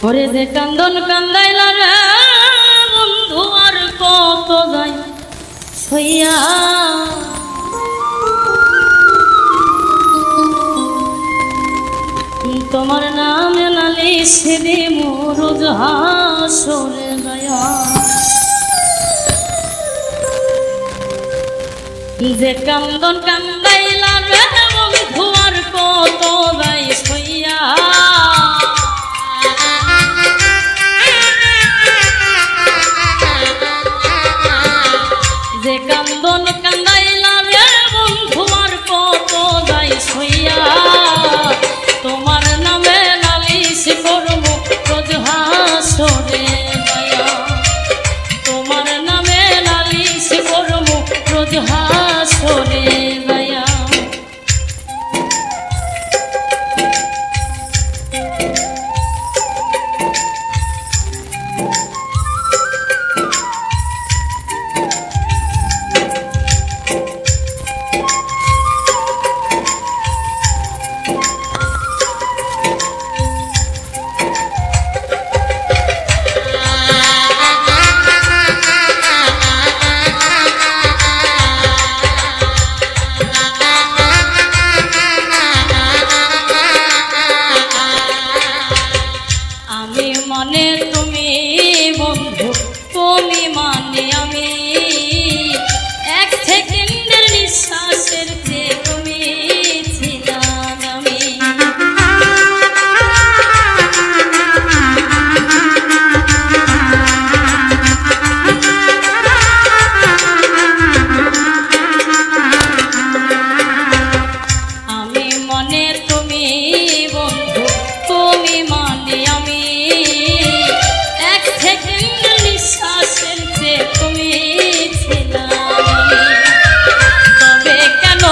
ওরে যে কান্দন কান্দাইলা রে বন্ধু আর কত যাই সইয়া তোমার নামে নালিশ দিমু রোজ হাসরে দয়া যে কান্দন কান্দাইলা রে বন্ধু আর কত যাই সইয়া যে কান্দন কান্দাইলা রে বন্ধু আর কত যাই সইয়া তোমার নামে নালিশ করবো রোজ হাসরে দয়া তোমার নামে নালিশ করবো রোজ হাসরে দয়া মানে তুমি বন্ধু তুমি মানে আমি এক সেকেন্ডের নিঃশ্বাসের যে তুমি ছিলাম আমি আমি মনে তুমি বন্ধু তুমি মানে আমি তুমি ছিলাম তবে কেন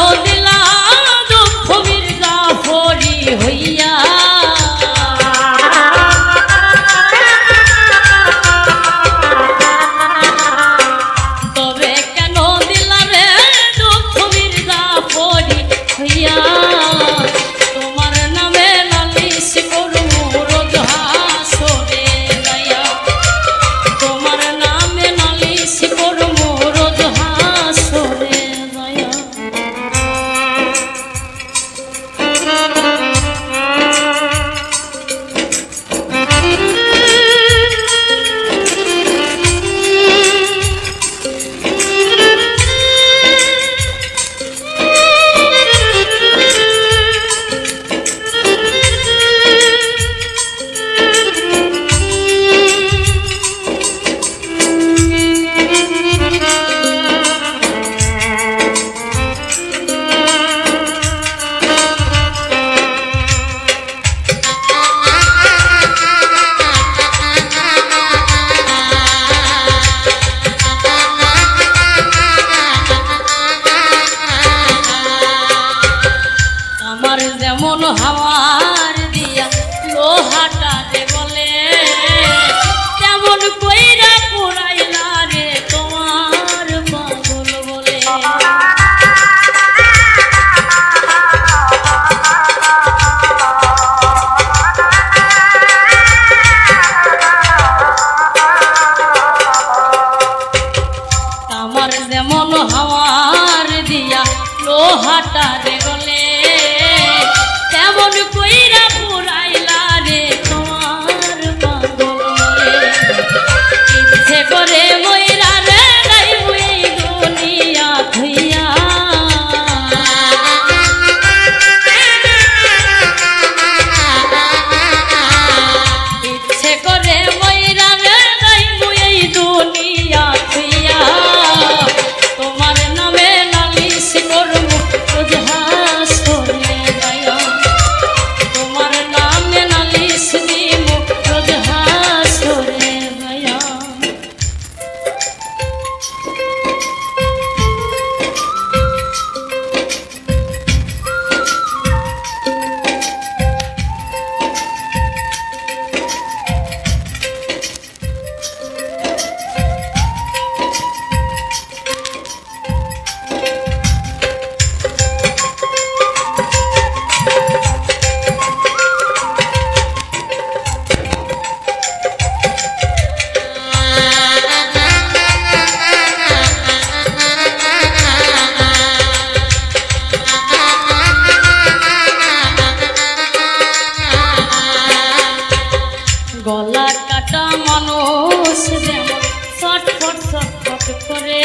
গলা কাটা মানুষ যেমন ছটফট ছটফট করে,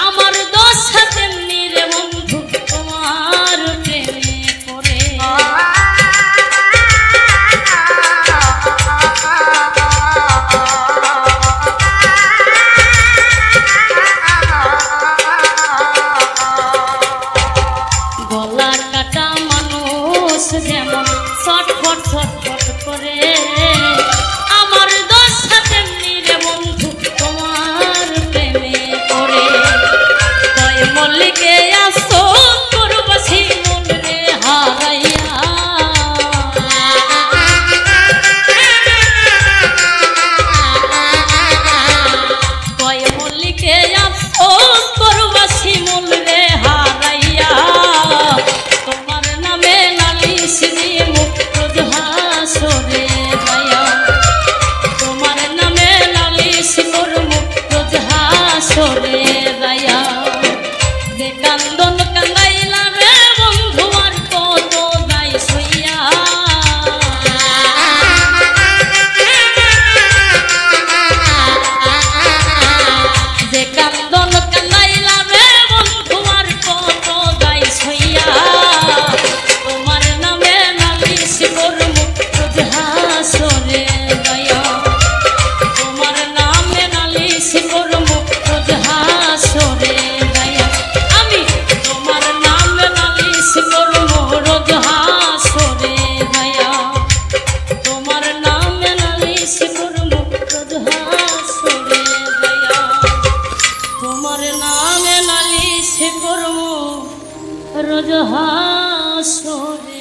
আমার দোষ তেমনি রে বন্ধু তোমার প্রেমে পড়ে। গলা কাটা মানুষ যেমন ছটফট ছটফট করে, আমার দোষ তেমনি রে বন্ধু তোমার প্রেমে পড়ে। কয় মল্লিকে আসো করবাসি মন রে হারাইয়া, কয় মল্লিকে আসো করবাসি মন রে হারাইয়া, তোমার নামে নালিশ দিয়ে মুখ রোজ হাসরে ভাইয়া, তোমার নামে নালিশ কর মুখ রোজ হাসরে ভাইয়া। যে কান্দন কান্দাইলা রে বন্ধু আর কত দায় সইয়া, যে কান্দন কান্দাইলা রে বন্ধু আর কত দায় সইয়া, তোমার নামে নালিশ কর মুখ রোজ হাসরে ভাইয়া, তোমার নামে নালিশ কর মুখ রোজ হাসরে ভাইয়া। আমি তোমার নামে নালিশ কর মুখ রোজ হাসরে ভাইয়া, তোমার নামে নালিশ কর মুখ রোজ হাসরে ভাইয়া, তোমার নামে নালিশ কর মুখ রোজ হাসরে।